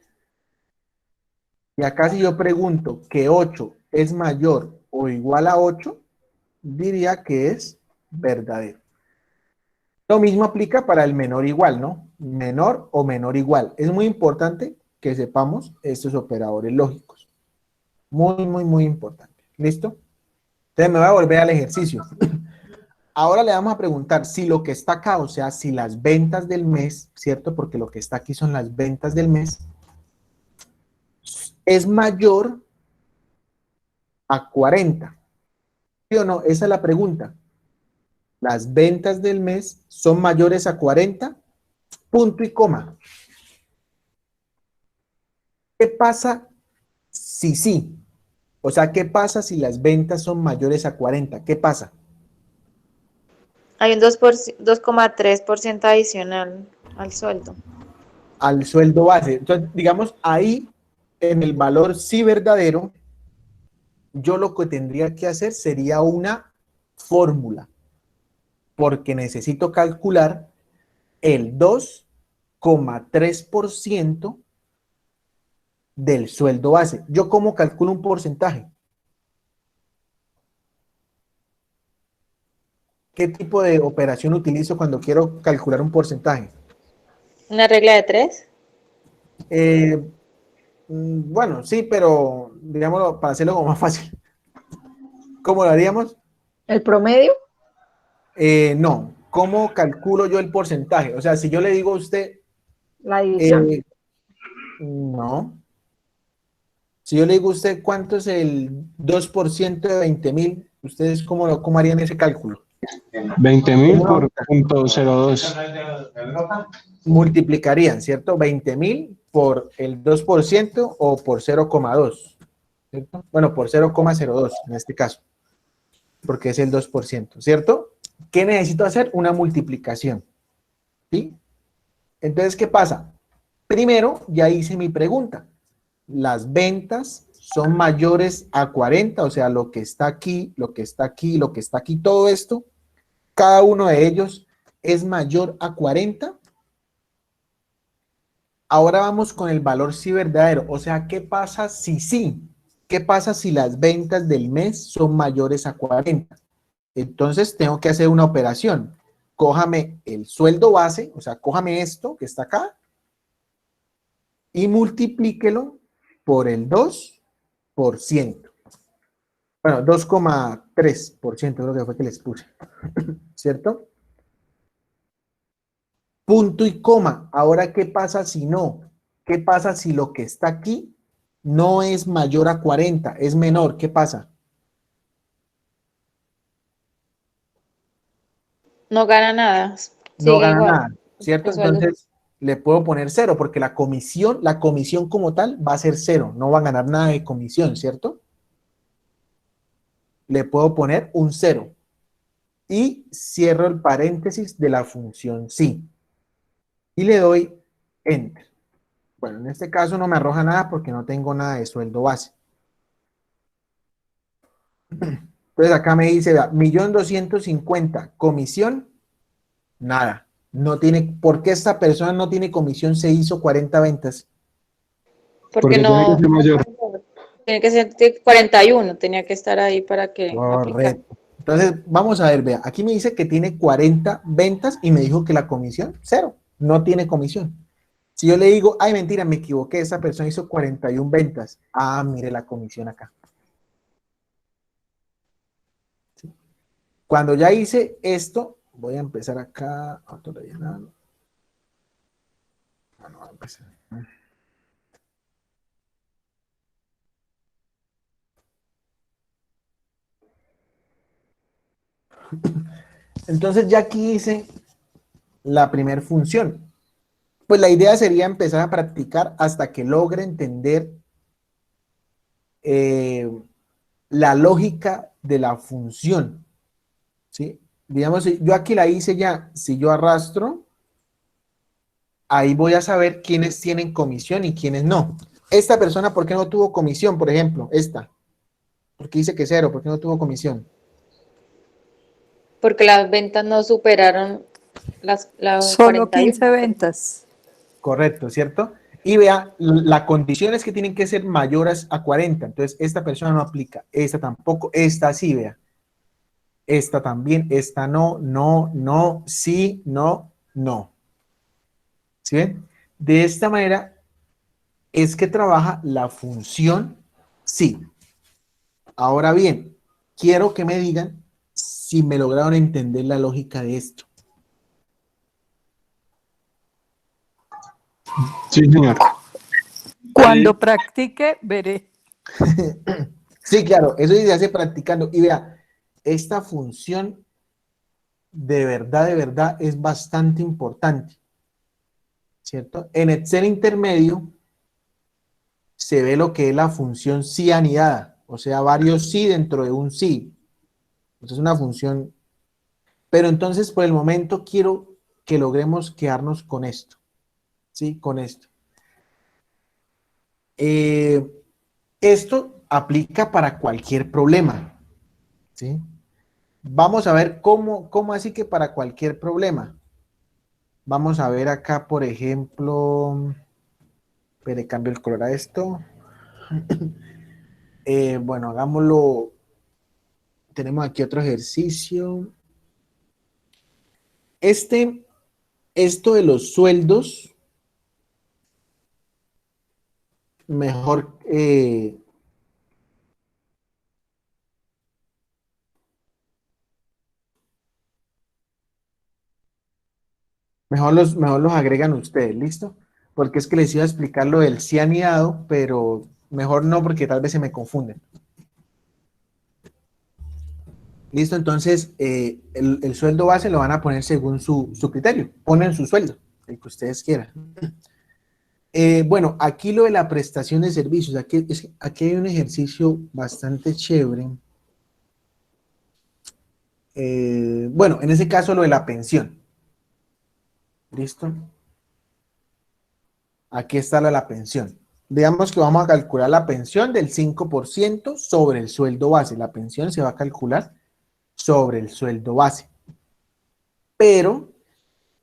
Y acá si yo pregunto que 8 es mayor o igual a 8, diría que es verdadero. Lo mismo aplica para el menor igual, ¿no? Menor o menor igual. Es muy importante que sepamos estos operadores lógicos. Muy, muy, muy importante. ¿Listo? Entonces me voy a volver al ejercicio. Ahora le vamos a preguntar si lo que está acá, o sea, si las ventas del mes, ¿cierto? Porque lo que está aquí son las ventas del mes, es mayor a 40. ¿Sí o no? Esa es la pregunta. Las ventas del mes son mayores a 40, punto y coma. ¿Qué pasa si sí? O sea, ¿qué pasa si las ventas son mayores a 40? ¿Qué pasa? Hay un 2,3% adicional al sueldo. Al sueldo base. Entonces, digamos, ahí en el valor sí verdadero, yo lo que tendría que hacer sería una fórmula, porque necesito calcular el 2,3% del sueldo base. ¿Yo cómo calculo un porcentaje? ¿Qué tipo de operación utilizo cuando quiero calcular un porcentaje? ¿Una regla de 3? Eh, bueno, sí, pero digámoslo para hacerlo como más fácil. ¿Cómo lo haríamos? ¿El promedio? No. ¿Cómo calculo yo el porcentaje? O sea, si yo le digo a usted, La división. no. Si yo le digo a usted cuánto es el 2% de 20.000, ¿ustedes cómo harían ese cálculo? 20.000 ¿Cómo por .02. multiplicarían, ¿cierto? 20.000 por el 2% o por 0,2, ¿cierto? Bueno, por 0,02 en este caso, porque es el 2%, ¿cierto? ¿Qué necesito hacer? Una multiplicación, ¿sí? Entonces, ¿qué pasa? Primero, ya hice mi pregunta. Las ventas son mayores a 40, o sea, lo que está aquí, lo que está aquí, lo que está aquí, todo esto, cada uno de ellos es mayor a 40. Ahora vamos con el valor sí verdadero, o sea, ¿qué pasa si sí? ¿Qué pasa si las ventas del mes son mayores a 40? Entonces tengo que hacer una operación. Cójame el sueldo base, o sea, cójame esto que está acá y multiplíquelo por el 2%. Bueno, 2,3% creo que fue que les puse, ¿cierto? Punto y coma. Ahora, ¿qué pasa si no? ¿Qué pasa si lo que está aquí no es mayor a 40, es menor? ¿Qué pasa? No gana nada. No Sigue gana igual. nada, ¿cierto? El sueldo. Entonces le puedo poner cero porque la comisión como tal va a ser cero, no va a ganar nada de comisión, ¿cierto? Le puedo poner un cero y cierro el paréntesis de la función sí y le doy enter. Bueno, en este caso no me arroja nada porque no tengo nada de sueldo base. Entonces acá me dice, vea, 1.250.000, comisión, nada. No tiene, ¿por qué esta persona no tiene comisión? Se hizo 40 ventas. Porque Porque tiene que no, ser mayor. tiene que ser de 41, tenía que estar ahí para que aplicara. Correcto. Entonces, vamos a ver, vea, aquí me dice que tiene 40 ventas y me dijo que la comisión, cero, no tiene comisión. Si yo le digo, ay, mentira, me equivoqué, esa persona hizo 41 ventas. Ah, mire la comisión acá. Cuando ya hice esto, voy a empezar acá. Ah, todavía nada. Ah, no, voy a empezar. Entonces ya aquí hice la primera función. Pues la idea sería empezar a practicar hasta que logre entender la lógica de la función, ¿sí? Digamos, yo aquí la hice ya, si yo arrastro, ahí voy a saber quiénes tienen comisión y quiénes no. Esta persona, ¿por qué no tuvo comisión, por ejemplo? Esta. ¿Por qué dice que 0? ¿Por qué no tuvo comisión? Porque las ventas no superaron las Solo 15 41. ventas. Correcto, ¿cierto? Y vea, la condición es que tienen que ser mayores a 40. Entonces, esta persona no aplica. Esta tampoco. Esta sí, vea. Esta también. Esta no, no, no, sí, no, no. ¿Sí ven? De esta manera es que trabaja la función sí. Ahora bien, quiero que me digan si me lograron entender la lógica de esto. Sí, señor. Cuando practique, veré. Sí, claro, eso se hace practicando. Y vea, esta función de verdad es bastante importante, ¿cierto? En Excel intermedio se ve lo que es la función sí anidada, o sea, varios sí dentro de un sí. Entonces es una función, pero entonces por el momento quiero que logremos quedarnos con esto, ¿sí? Con esto. Esto aplica para cualquier problema, ¿sí? Vamos a ver cómo así que para cualquier problema. Vamos a ver acá, por ejemplo, le cambio el color a esto. Bueno, hagámoslo. Tenemos aquí otro ejercicio. Esto de los sueldos, mejor, mejor los agregan ustedes, ¿listo? Porque es que les iba a explicar lo del sí anidado, pero mejor no, porque tal vez se me confunden. Listo, entonces el sueldo base lo van a poner según su criterio. Ponen su sueldo, el que ustedes quieran. Bueno, aquí lo de la prestación de servicios, aquí hay un ejercicio bastante chévere. Bueno, en ese caso lo de la pensión. ¿Listo? Aquí está lo de la pensión. Digamos que vamos a calcular la pensión del 5% sobre el sueldo base. La pensión se va a calcular sobre el sueldo base. Pero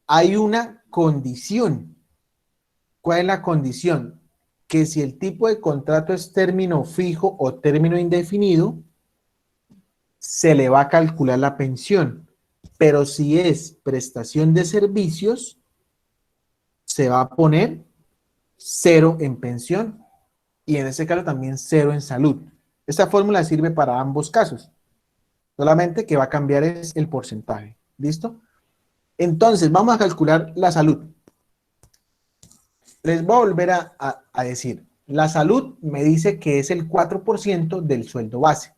hay una condición. ¿Cuál es la condición? Que si el tipo de contrato es término fijo o término indefinido, se le va a calcular la pensión. Pero si es prestación de servicios, se va a poner 0 en pensión y en ese caso también 0 en salud. Esta fórmula sirve para ambos casos. Solamente que va a cambiar es el porcentaje. ¿Listo? Entonces, vamos a calcular la salud. Les voy a volver a decir. La salud me dice que es el 4% del sueldo base.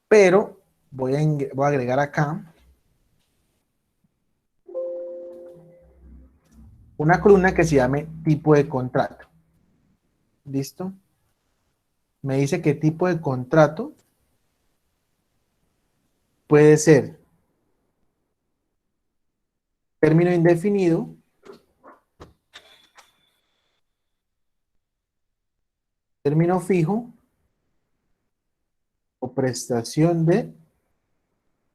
Pero voy a agregar acá una columna que se llame tipo de contrato. ¿Listo? Me dice qué tipo de contrato puede ser término indefinido, término fijo o prestación de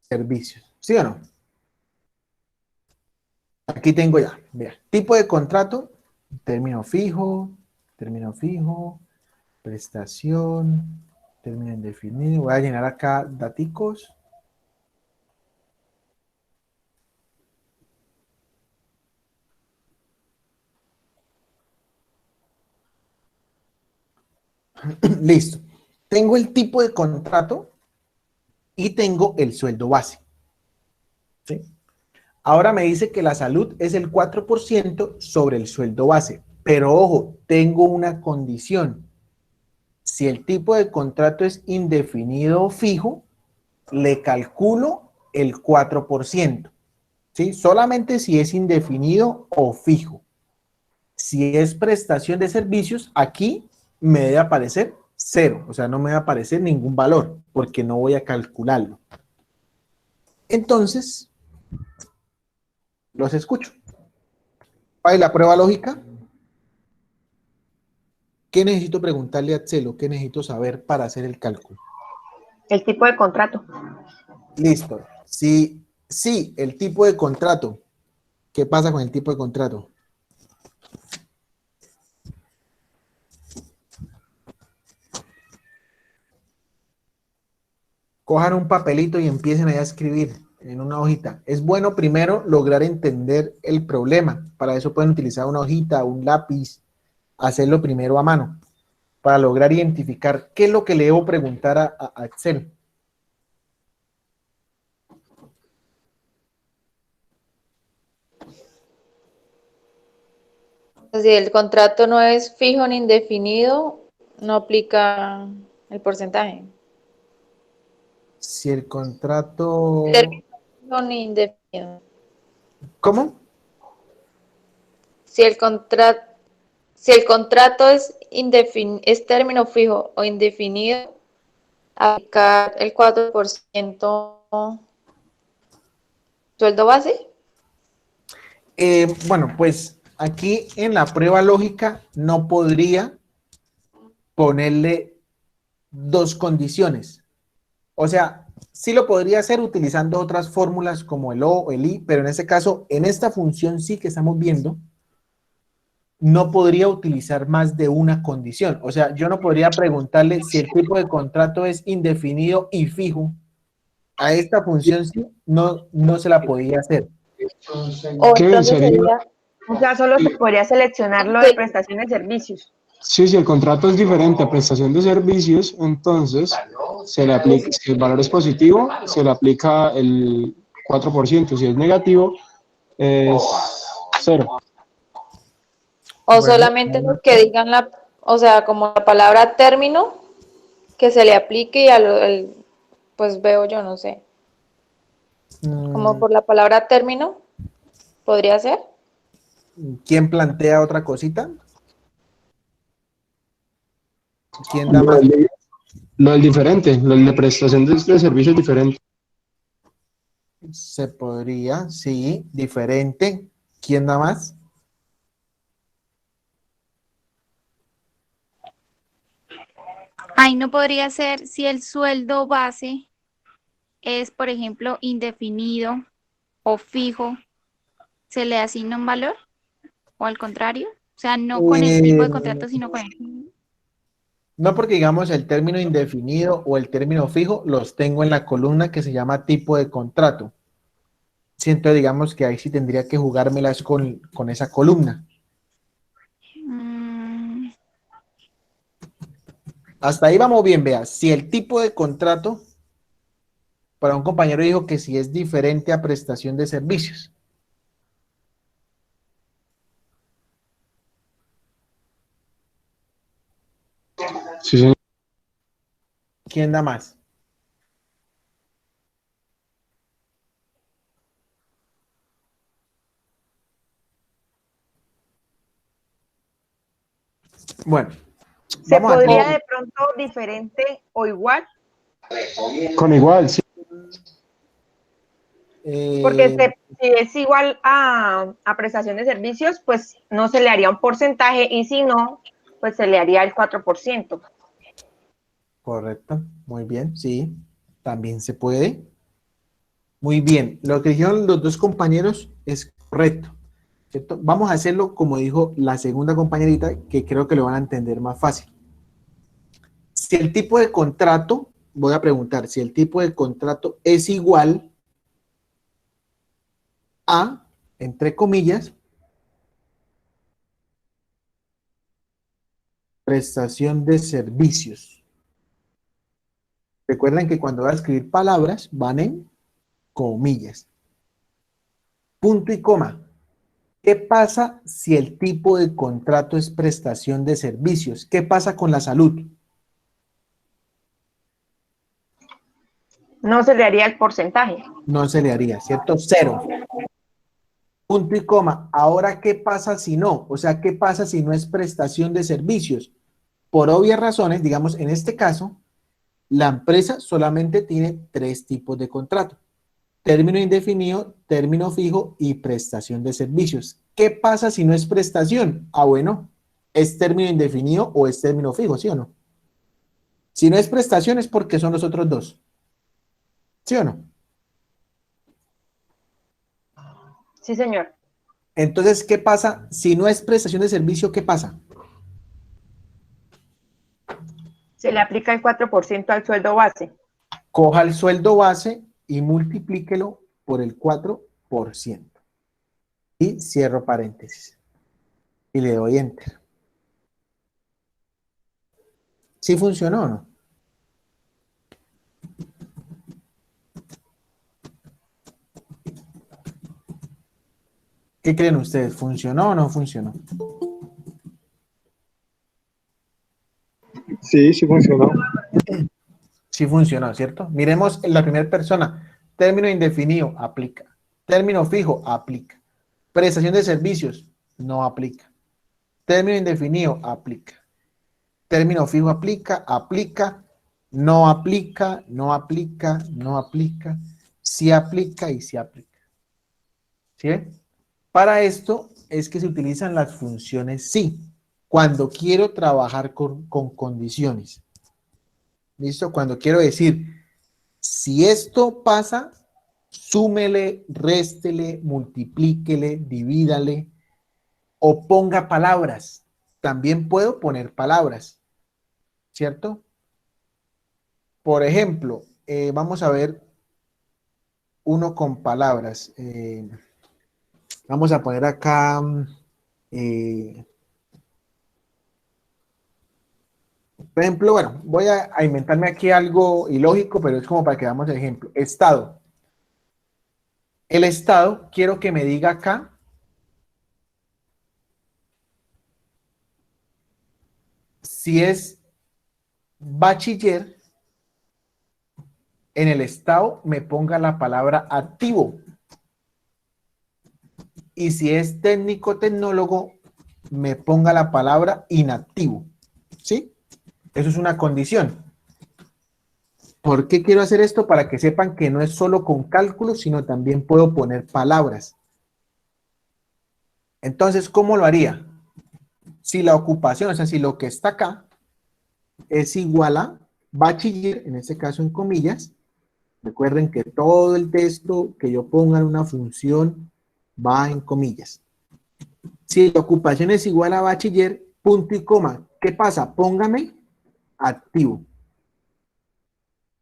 servicios. ¿Sí o no? Aquí tengo ya, vea, tipo de contrato, término fijo, prestación, término indefinido. Voy a llenar acá daticos. Listo. Tengo el tipo de contrato y tengo el sueldo base. ¿Sí? Ahora me dice que la salud es el 4% sobre el sueldo base. Pero ojo, tengo una condición. Si el tipo de contrato es indefinido o fijo, le calculo el 4%. ¿sí? Solamente si es indefinido o fijo. Si es prestación de servicios, aquí me debe aparecer 0, o sea, no me va a aparecer ningún valor, porque no voy a calcularlo. Entonces, los escucho. Para la prueba lógica, ¿qué necesito preguntarle a Excel o qué necesito saber para hacer el cálculo? El tipo de contrato. Listo. Sí, el tipo de contrato. ¿Qué pasa con el tipo de contrato? Cojan un papelito y empiecen a escribir en una hojita. Es bueno primero lograr entender el problema. Para eso pueden utilizar una hojita, un lápiz, hacerlo primero a mano, para lograr identificar qué es lo que le debo preguntar a Excel. Si el contrato no es fijo ni indefinido, no aplica el porcentaje. Si el contrato... Término fijo ni indefinido. ¿Cómo? Si el contrato es es término fijo o indefinido, aplicar el 4% sueldo base. Bueno, pues aquí en la prueba lógica no podría ponerle dos condiciones. O sea, sí lo podría hacer utilizando otras fórmulas como el O o el I, pero en este caso, en esta función sí que estamos viendo, no podría utilizar más de una condición. O sea, yo no podría preguntarle si el tipo de contrato es indefinido y fijo. A esta función sí, no se la podía hacer. O ¿Qué entonces sería? sería, O sea, solo se podría seleccionar lo de prestación de servicios. Sí, si el contrato es diferente a prestación de servicios, entonces se le aplica, si el valor es positivo, se le aplica el 4%, si es negativo, es 0. o Bueno, solamente los que digan o sea, como la palabra término, que se le aplique y pues veo yo, no sé, como por la palabra término, podría ser. ¿quién plantea otra cosita? ¿Quién da Lo más? del, lo del diferente, lo de prestación de servicios diferente. Se podría, sí, diferente. ¿Quién da más? Ahí no podría ser si el sueldo base es, por ejemplo, indefinido o fijo, ¿se le asigna un valor? ¿O al contrario? O sea, no con el tipo Eh, de contrato, sino con el... no, porque digamos el término indefinido o el término fijo los tengo en la columna que se llama tipo de contrato. Siento, digamos que ahí sí tendría que jugármelas con esa columna. Mm, Hasta ahí vamos bien, vea. Si el tipo de contrato, para un compañero dijo que si es diferente a prestación de servicios. Sí, señor. ¿Quién da más? Bueno, ¿Se vamos a podría hacer... de pronto diferente o igual? Con igual, sí. Porque eh, si es igual a prestación de servicios, pues no se le haría un porcentaje y si no, pues se le haría el 4%. correcto, muy bien, sí, también se puede. Muy bien, lo que dijeron los dos compañeros es correcto, ¿cierto? Vamos a hacerlo como dijo la segunda compañerita, que creo que lo van a entender más fácil. Si el tipo de contrato, voy a preguntar, si el tipo de contrato es igual a, entre comillas, prestación de servicios. Recuerden que cuando voy a escribir palabras van en comillas. Punto y coma. ¿Qué pasa si el tipo de contrato es prestación de servicios? ¿Qué pasa con la salud? No se le haría el porcentaje. No se le haría, ¿cierto? 0. punto y coma. Ahora, ¿qué pasa si no? O sea, ¿qué pasa si no es prestación de servicios? Por obvias razones, digamos, en este caso, la empresa solamente tiene 3 tipos de contrato: término indefinido, término fijo y prestación de servicios. ¿Qué pasa si no es prestación? Ah, bueno, es término indefinido o es término fijo, ¿sí o no? Si no es prestación es porque son los otros dos, ¿sí o no? Sí, señor. Entonces, ¿qué pasa si no es prestación de servicio? ¿Qué pasa? Se le aplica el 4% al sueldo base. Coja el sueldo base y multiplíquelo por el 4%. Y cierro paréntesis. Y le doy enter. ¿Sí funcionó o no? ¿Qué creen ustedes? ¿Funcionó o no funcionó? Sí, sí funcionó. Sí funcionó, ¿cierto? Miremos en la primera persona. Término indefinido, aplica. Término fijo, aplica. Prestación de servicios, no aplica. Término indefinido, aplica. Término fijo, aplica, aplica, no aplica, no aplica, no aplica, sí aplica y sí aplica. ¿Sí? Para esto es que se utilizan las funciones sí, cuando quiero trabajar con condiciones. ¿Listo? Cuando quiero decir, si esto pasa, súmele, réstele, multiplíquele, divídale o ponga palabras. También puedo poner palabras, ¿cierto? Por ejemplo, vamos a ver uno con palabras. Vamos a poner acá, eh, por ejemplo, bueno, voy a inventarme aquí algo ilógico, pero es como para que veamos el ejemplo. Estado. El Estado, quiero que me diga acá si es bachiller. En el Estado me ponga la palabra activo. Y si es técnico tecnólogo, me ponga la palabra inactivo. ¿Sí? Eso es una condición. ¿Por qué quiero hacer esto? Para que sepan que no es solo con cálculos, sino también puedo poner palabras. Entonces, ¿cómo lo haría? Si la ocupación, o sea, si lo que está acá es igual a bachiller, en este caso en comillas, recuerden que todo el texto que yo ponga en una función va en comillas. Si la ocupación es igual a bachiller, punto y coma, ¿qué pasa? Póngame activo.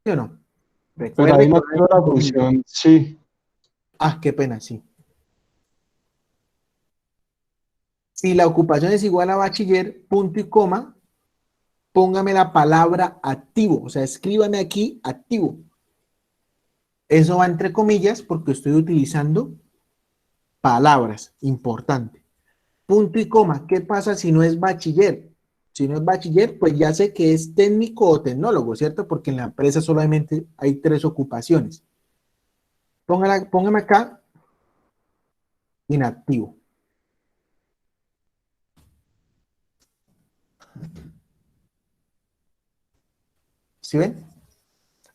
¿Sí o no? Pero ahí Recuerden no que tengo la función, sí. ah, qué pena, sí. Si la ocupación es igual a bachiller, punto y coma, póngame la palabra activo. O sea, escríbame aquí activo. Eso va entre comillas porque estoy utilizando palabras. Importante. Punto y coma. ¿Qué pasa si no es bachiller? Si no es bachiller, pues ya sé que es técnico o tecnólogo, ¿cierto? Porque en la empresa solamente hay 3 ocupaciones. Póngame acá inactivo. ¿Sí ven?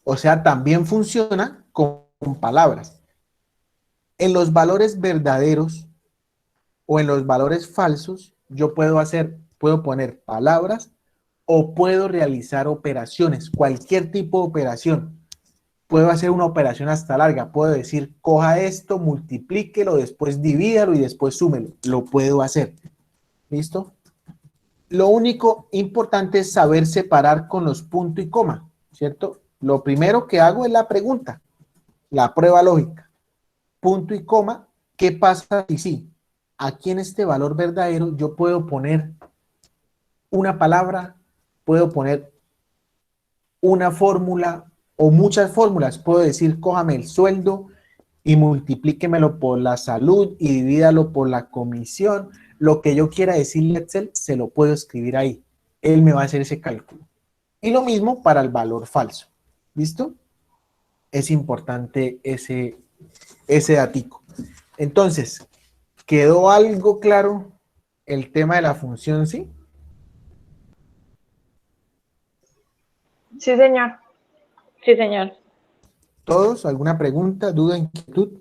O sea, también funciona con palabras. En los valores verdaderos o en los valores falsos, yo puedo poner palabras o puedo realizar operaciones, cualquier tipo de operación. Puedo hacer una operación hasta larga. Puedo decir, coja esto, multiplíquelo, después divídalo y después súmelo. Lo puedo hacer. ¿Listo? Lo único importante es saber separar con los punto y coma, ¿cierto? Lo primero que hago es la pregunta, la prueba lógica. Punto y coma, ¿qué pasa si sí? Aquí en este valor verdadero yo puedo poner una palabra, puedo poner una fórmula o muchas fórmulas. Puedo decir, cójame el sueldo y multiplíquemelo por la salud y divídalo por la comisión. Lo que yo quiera decirle a Excel, se lo puedo escribir ahí. Él me va a hacer ese cálculo. Y lo mismo para el valor falso. ¿Listo? Es importante ese datico. Entonces, ¿Quedó algo claro el tema de la función sí? Sí, señor. Sí, señor. ¿Todos? ¿Alguna pregunta, duda, inquietud?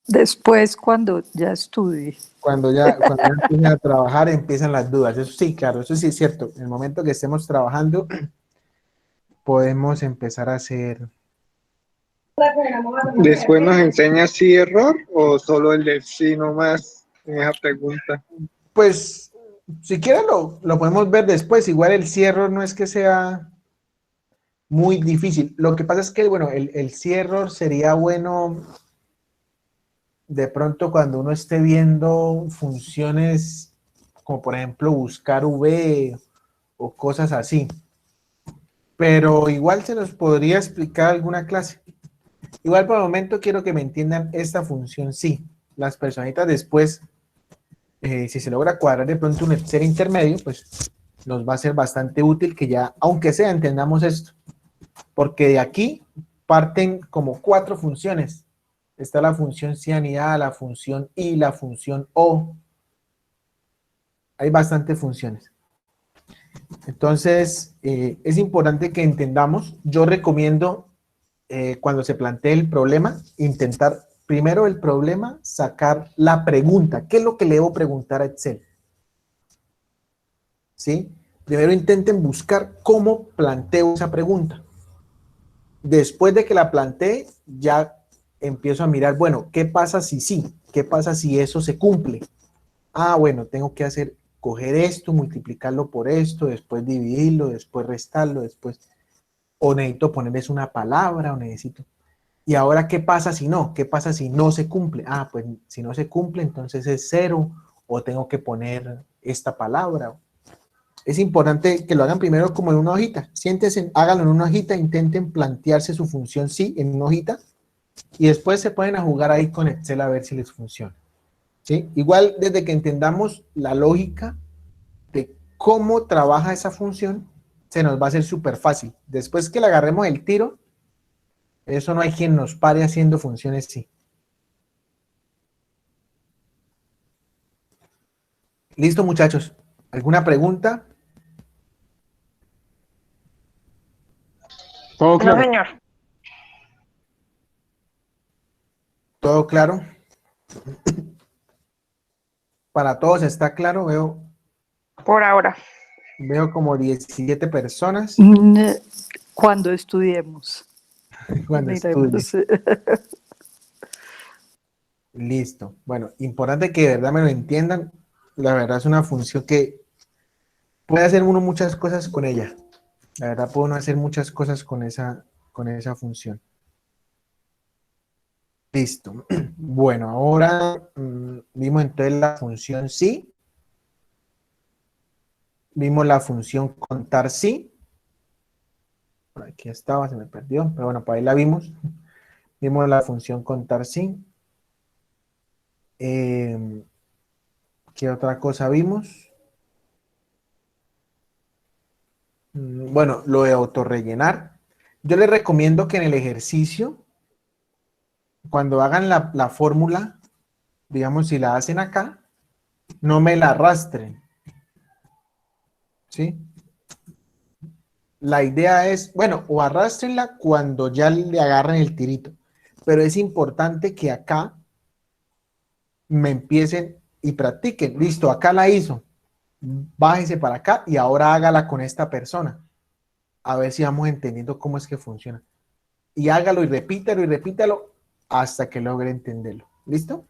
Después, cuando ya estudie. Cuando ya empiecen a trabajar, empiezan las dudas. Eso sí, claro, eso sí es cierto. En el momento que estemos trabajando, podemos empezar a hacer. Después nos enseña sí error o solo el de sí nomás en esa pregunta. Pues, si quieren lo podemos ver después. Igual el cierre no es que sea muy difícil. Lo que pasa es que, bueno, el cierre sería bueno de pronto cuando uno esté viendo funciones como por ejemplo buscar V o cosas así. Pero igual se nos podría explicar alguna clase. Igual por el momento quiero que me entiendan esta función sí. Las personitas después, si se logra cuadrar de pronto un Excel intermedio, pues nos va a ser bastante útil que ya, aunque sea, entendamos esto. Porque de aquí parten como 4 funciones. Está la función cianidad, la función y la función o. Hay bastantes funciones. Entonces, es importante que entendamos. Yo recomiendo, cuando se plantee el problema, intentar primero el problema, sacar la pregunta. ¿Qué es lo que le debo preguntar a Excel? ¿Sí? Primero intenten buscar cómo planteo esa pregunta. Después de que la plantee, ya empiezo a mirar, bueno, ¿qué pasa si sí? ¿Qué pasa si eso se cumple? Ah, bueno, tengo que coger esto, multiplicarlo por esto, después dividirlo, después restarlo, después, o necesito ponerles una palabra, o necesito. Y ahora, ¿qué pasa si no? ¿Qué pasa si no se cumple? Ah, pues si no se cumple, entonces es 0, o tengo que poner esta palabra. Es importante que lo hagan primero como en una hojita. Siéntense, háganlo en una hojita, intenten plantearse su función sí en una hojita, y después se pueden a jugar ahí con Excel a ver si les funciona. ¿Sí? Igual, desde que entendamos la lógica de cómo trabaja esa función, se nos va a hacer súper fácil. Después que le agarremos el tiro, eso no hay quien nos pare haciendo funciones sí. Listo, muchachos. ¿Alguna pregunta? Todo No, claro. señor. ¿Todo claro? Para todos está claro. Por ahora. Veo como 17 personas Cuando estudiemos. cuando estudien. Miremos. Listo. Bueno, importante que de verdad me lo entiendan. La verdad es una función que puede hacer uno muchas cosas con ella. La verdad puede uno hacer muchas cosas con esa función. Listo. Bueno, ahora vimos entonces la función sí. Vimos la función contar sí. Por aquí estaba, se me perdió, pero bueno, por ahí la vimos. Vimos la función contar sí. ¿Qué otra cosa vimos? Bueno, lo de autorrellenar. Yo les recomiendo que en el ejercicio, cuando hagan la fórmula, digamos, si la hacen acá, no me la arrastren. ¿Sí? La idea es, bueno, o arrastrenla cuando ya le agarren el tirito, pero es importante que acá me empiecen y practiquen. Listo, acá la hizo. Bájese para acá y ahora hágala con esta persona. A ver si vamos entendiendo cómo es que funciona. Y hágalo y repítalo hasta que logre entenderlo. ¿Listo?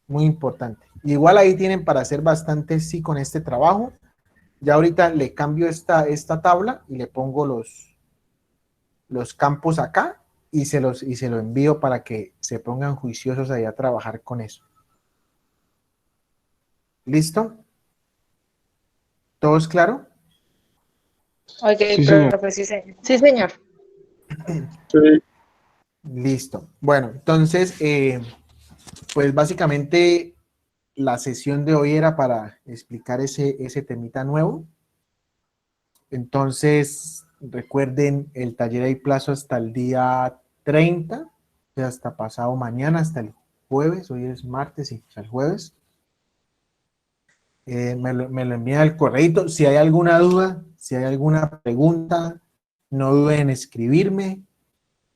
Muy importante. Igual ahí tienen para hacer bastante sí con este trabajo. Ya ahorita le cambio esta tabla y le pongo los campos acá y se lo envío para que se pongan juiciosos ahí a trabajar con eso. ¿Listo? ¿Todo es claro? Ok, Sí, señor. profe, sí, señor. Sí, señor. Sí. Listo. Bueno, entonces, pues básicamente la sesión de hoy era para explicar ese temita nuevo. Entonces, recuerden, el taller hay plazo hasta el día 30, hasta pasado mañana, hasta el jueves. Hoy es martes, sí, hasta el jueves. me lo envían al correo. Si hay alguna duda, si hay alguna pregunta, no duden en escribirme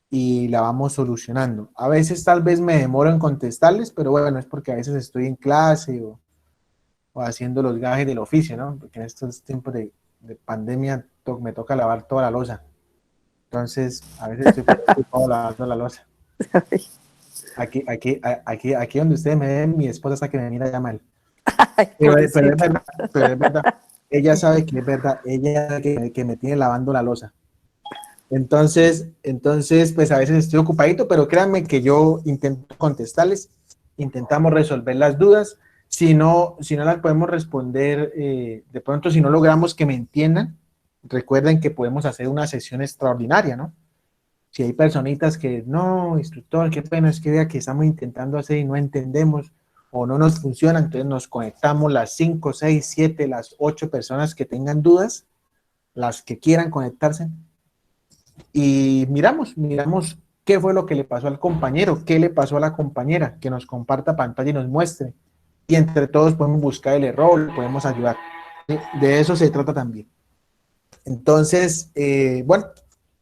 y la vamos solucionando. A veces tal vez me demoro en contestarles, pero bueno, es porque a veces estoy en clase o haciendo los gajes del oficio, ¿no? Porque en estos tiempos de pandemia me toca lavar toda la loza. Entonces, a veces estoy preocupado lavando la loza. Aquí donde ustedes me ven, mi esposa hasta que me mira ya mal. Ay, Pero es pobrecita. verdad. Ella sabe que es verdad. Ella que me tiene lavando la loza. Entonces, pues a veces estoy ocupadito, pero créanme que yo intento contestarles, intentamos resolver las dudas. Si no las podemos responder, de pronto si no logramos que me entiendan, recuerden que podemos hacer una sesión extraordinaria, ¿no? Si hay personitas que, no, instructor, qué pena, es que vea que estamos intentando hacer y no entendemos o no nos funciona, entonces nos conectamos las 5, 6, 7, las 8 personas que tengan dudas, las que quieran conectarse, y miramos qué fue lo que le pasó al compañero, qué le pasó a la compañera, que nos comparta pantalla y nos muestre. Y entre todos podemos buscar el error, podemos ayudar. De eso se trata también. Entonces, bueno,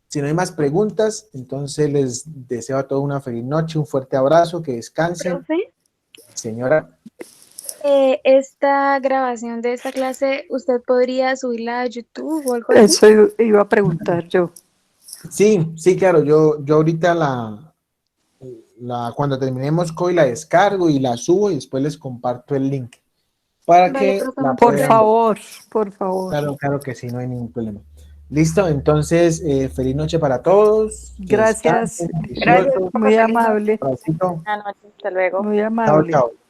si no hay más preguntas, entonces les deseo a todos una feliz noche, un fuerte abrazo, que descansen. Profe, Señora. esta grabación de esta clase, ¿usted podría subirla a YouTube o algo así? Eso iba a preguntar yo. Sí, claro, yo ahorita cuando terminemos hoy la descargo y la subo y después les comparto el link para Vale, que profe, la muchas Por puedan. favor, por favor. Claro que sí, no hay ningún problema. Listo, entonces, feliz noche para todos. Que Gracias. descansen, Gracias. delicioso. Muy amable. Abracito. Buenas noches, hasta luego. Muy Chao, amable. chao.